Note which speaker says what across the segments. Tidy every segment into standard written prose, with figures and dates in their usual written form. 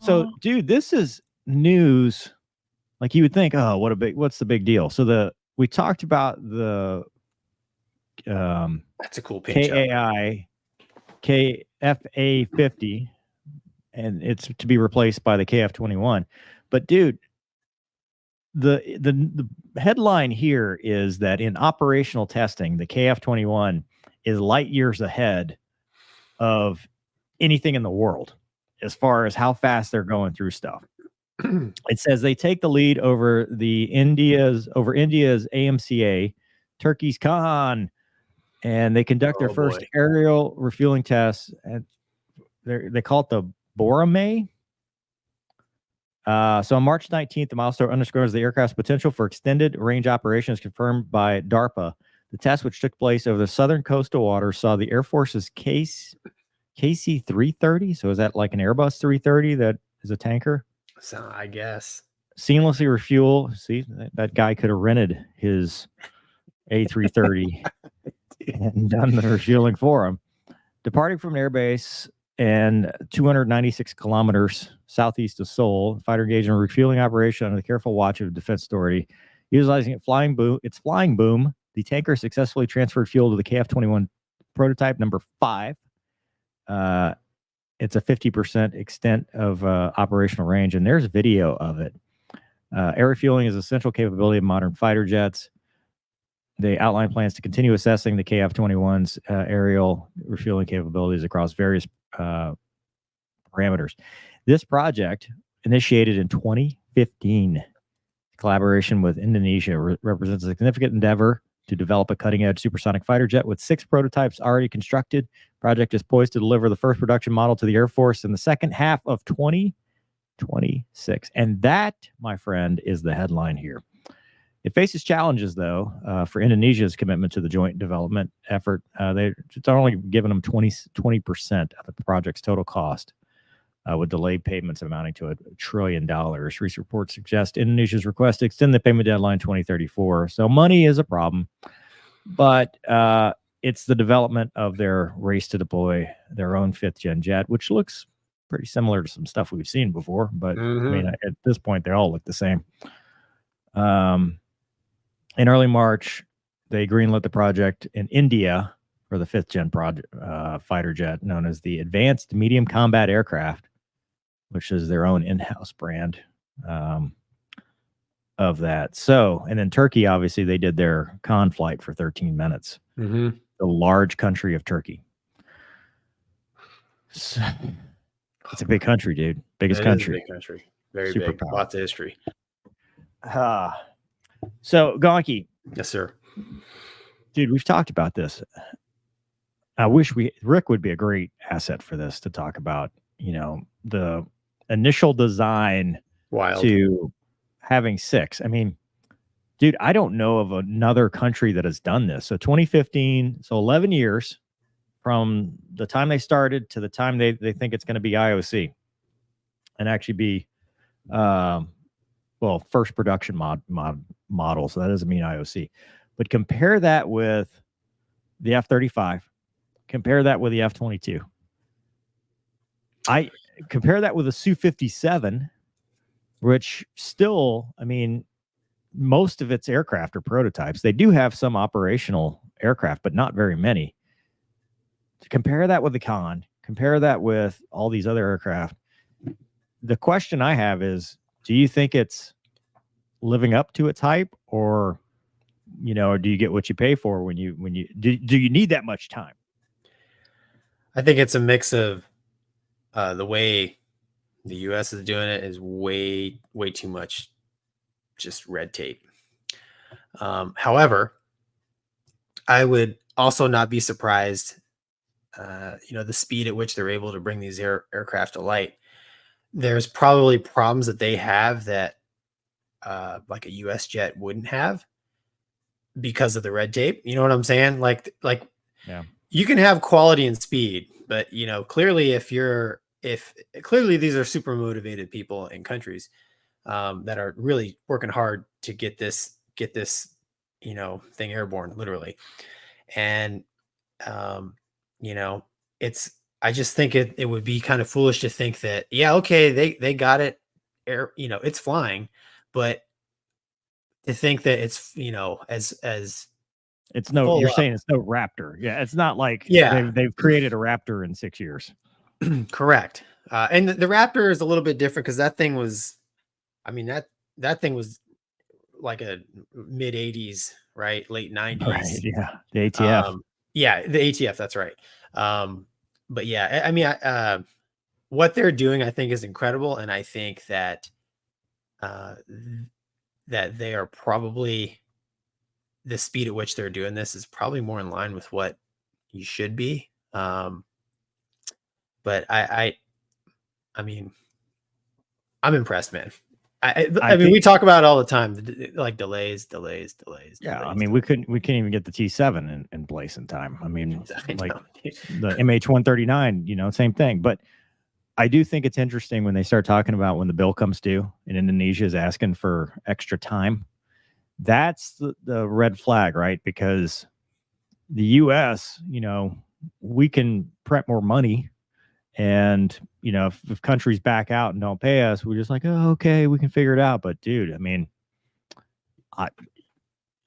Speaker 1: So, dude, this is news. Like you would think, oh, what's the big deal? So we talked about the
Speaker 2: That's a cool paint job.
Speaker 1: KAI KFA50, and it's to be replaced by the KF-21. But dude, the headline here is that in operational testing, the KF-21 is light years ahead of anything in the world as far as how fast they're going through stuff. It says they take the lead over India's AMCA, Turkey's Khan, and they conduct their first aerial refueling tests. And they call it the Borame. So on March 19th, the milestone underscores the aircraft's potential for extended range operations confirmed by DARPA. The test, which took place over the southern coastal waters, saw the Air Force's KC-330. So is that like an Airbus 330 that is a tanker?
Speaker 2: So I guess
Speaker 1: seamlessly refuel. See, that guy could have rented his A330 and done the refueling for him. Departing from an airbase and 296 kilometers southeast of Seoul, the fighter engaged in a refueling operation under the careful watch of the Defense Authority. Utilizing its flying boom, the tanker successfully transferred fuel to the KF-21 prototype number 5. It's a 50% extent of operational range, and there's video of it. Air refueling is an essential capability of modern fighter jets. They outline plans to continue assessing the KF-21's aerial refueling capabilities across various parameters. This project, initiated in 2015, collaboration with Indonesia, represents a significant endeavor to develop a cutting-edge supersonic fighter jet with 6 prototypes already constructed. Project is poised to deliver the first production model to the Air Force in the second half of 2026. And that, my friend, is the headline here. It faces challenges, though, for Indonesia's commitment to the joint development effort. It's only given them 20% of the project's total cost, with delayed payments amounting to $1 trillion. Recent reports suggest Indonesia's request to extend the payment deadline 2034. So money is a problem, but it's the development of their race to deploy their own 5th-gen jet, which looks pretty similar to some stuff we've seen before. But I mean, at this point, they all look the same. In early March, they greenlit the project in India for the 5th-gen fighter jet known as the Advanced Medium Combat Aircraft, which is their own in-house brand of that. So, and then Turkey, obviously, they did their Khan flight for 13 minutes. The large country of Turkey. So, it's a big country, dude. Biggest country.
Speaker 2: Big country. Very big. Lots of history.
Speaker 1: So, Gonky.
Speaker 2: Yes, sir.
Speaker 1: Dude, we've talked about this. I wish Rick would be a great asset for this to talk about, the initial design to having 6. I mean, dude, I don't know of another country that has done this. So 2015, so 11 years from the time they started to the time they think it's going to be IOC and actually be, first production model. So that doesn't mean IOC. But compare that with the F-35. Compare that with the F-22. I compare that with a Su-57, which still, I mean, most of its aircraft are prototypes. They do have some operational aircraft, but not very many. Compare that with the Khan. Compare that with all these other aircraft. The question I have is, do you think it's living up to its hype, or, or do you get what you pay for when you do you need that much time?
Speaker 2: I think it's a mix of the way the U.S. is doing it is way too much just red tape. However, I would also not be surprised, the speed at which they're able to bring these aircraft to light. There's probably problems that they have that like a U.S. jet wouldn't have because of the red tape. You know what I'm saying? Like
Speaker 1: yeah.
Speaker 2: You can have quality and speed, but clearly clearly these are super motivated people in countries that are really working hard to get this thing airborne, literally. And I just think it would be kind of foolish to think that, yeah, okay, they got it, it's flying, but to think that it's, as
Speaker 1: It's no,
Speaker 2: full
Speaker 1: you're
Speaker 2: up.
Speaker 1: saying it's no Raptor. Yeah, it's not like
Speaker 2: Yeah,
Speaker 1: they've created a Raptor in 6 years.
Speaker 2: correct. And the Raptor is a little bit different because that thing was, I mean, that thing was like a mid 80s, right? Late
Speaker 1: Right,
Speaker 2: 90s.
Speaker 1: yeah. The ATF.
Speaker 2: Um, yeah, the ATF, that's right. But yeah, I mean, what they're doing, I think, is incredible, and I think that that they are probably the speed at which they're doing this is probably more in line with what you should be. But I mean, I'm impressed, man.
Speaker 1: I
Speaker 2: I mean, we
Speaker 1: think
Speaker 2: talk about it all the time, like delays, delays, delays,
Speaker 1: yeah, I
Speaker 2: delays.
Speaker 1: mean, we couldn't even get the T7 in place in time. I mean,
Speaker 2: I
Speaker 1: like
Speaker 2: know.
Speaker 1: the MH-139, same thing. But I do think it's interesting when they start talking about when the bill comes due and Indonesia is asking for extra time. That's the red flag, right? Because the US, we can print more money. And, if countries back out and don't pay us, we're just like, oh, okay, we can figure it out. But dude, I mean, I,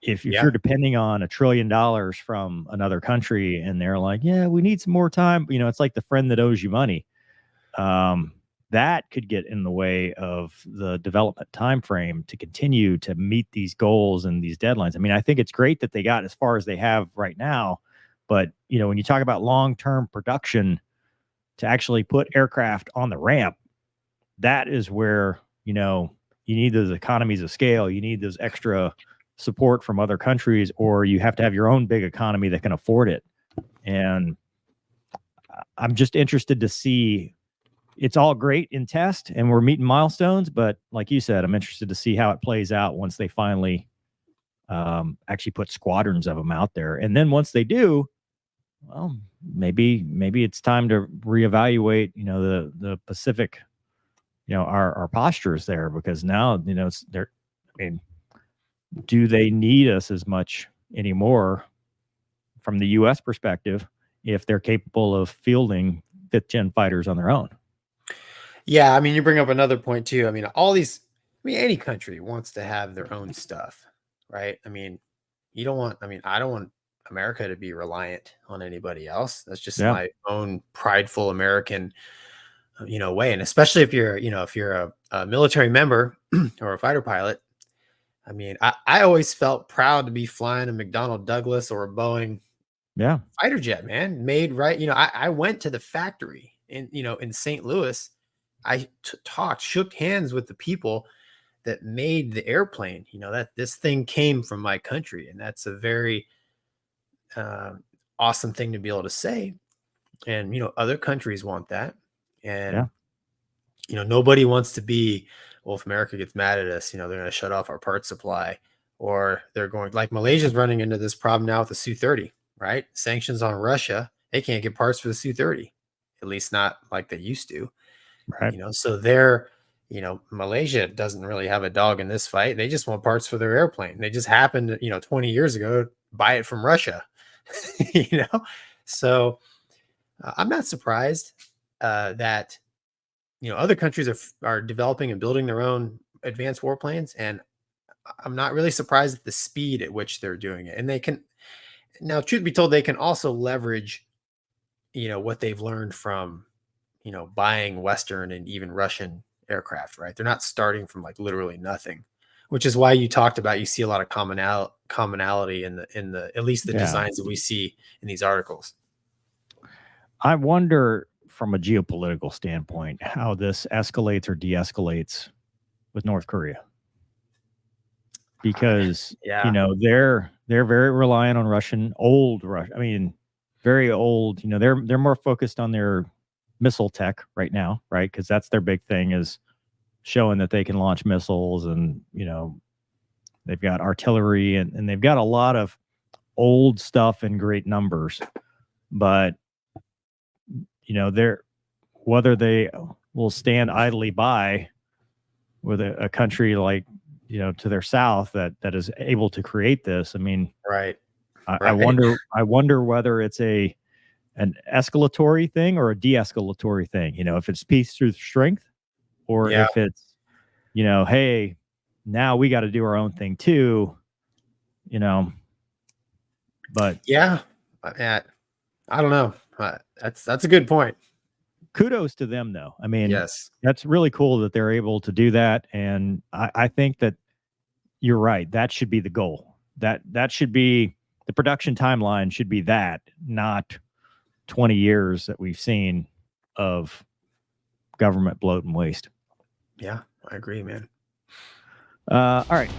Speaker 1: if
Speaker 2: Yeah,
Speaker 1: you're depending on $1 trillion from another country and they're like, yeah, we need some more time, it's like the friend that owes you money. Um, that could get in the way of the development time frame to continue to meet these goals and these deadlines. I mean, I think it's great that they got as far as they have right now, but when you talk about long-term production to actually put aircraft on the ramp, that is where, you need those economies of scale. You need those extra support from other countries, or you have to have your own big economy that can afford it. And I'm just interested to see. It's all great in test and we're meeting milestones, but like you said, I'm interested to see how it plays out once they finally actually put squadrons of them out there. And then once they do, well, maybe it's time to reevaluate, the Pacific, our postures there, because now, it's there. I mean, do they need us as much anymore from the US perspective if they're capable of fielding fifth gen fighters on their own?
Speaker 2: yeah. I mean, you bring up another point too. I mean, any country wants to have their own stuff, right? I mean, you don't want. I mean, I don't want America to be reliant on anybody else. That's just
Speaker 1: Yeah.
Speaker 2: my own prideful American, way. And especially if you're, if you're a military member or a fighter pilot. I mean, I always felt proud to be flying a McDonnell Douglas or a Boeing
Speaker 1: Yeah.
Speaker 2: fighter jet, man, made right. I went to the factory in St. Louis. I shook hands with the people that made the airplane. That this thing came from my country, and that's a very uh, awesome thing to be able to say. And other countries want that,
Speaker 1: Yeah.
Speaker 2: and nobody wants to be. Well, if America gets mad at us, they're going to shut off our parts supply, or they're going like Malaysia's running into this problem now with the Su-30, right? Sanctions on Russia, they can't get parts for the Su-30, at least not like they used to.
Speaker 1: Right.
Speaker 2: So they're, Malaysia doesn't really have a dog in this fight. They just want parts for their airplane. They just happened to, 20 years ago, buy it from Russia, you know? So I'm not surprised that, other countries are developing and building their own advanced warplanes. And I'm not really surprised at the speed at which they're doing it. And they can, now, truth be told, they can also leverage, what they've learned from, buying Western and even Russian aircraft, right? They're not starting from like literally nothing, which is why you talked about, you see a lot of commonality in the at least the
Speaker 1: Yeah.
Speaker 2: designs that we see in these articles.
Speaker 1: I wonder from a geopolitical standpoint how this escalates or de-escalates with North Korea,
Speaker 2: I-
Speaker 1: because
Speaker 2: yeah,
Speaker 1: they're very reliant on old Russia. I mean, very old. They're more focused on their missile tech right now, right? Because that's their big thing, is showing that they can launch missiles, and they've got artillery, and they've got a lot of old stuff in great numbers. But they're whether they will stand idly by with a country like to their south that is able to create this. I mean,
Speaker 2: right,
Speaker 1: I
Speaker 2: right.
Speaker 1: wonder whether it's a an escalatory thing or a de-escalatory thing. If it's peace through strength, or
Speaker 2: Yeah.
Speaker 1: if it's, hey, now we got to do our own thing too. But
Speaker 2: Yeah, I don't know. That's a good point.
Speaker 1: kudos to them, though. I mean,
Speaker 2: Yes.
Speaker 1: that's really cool that they're able to do that, and I think that you're right. That should be the goal. That should be the production timeline. Should be that, not 20 years that we've seen of government bloat and waste.
Speaker 2: Yeah, I agree, man.
Speaker 1: All right.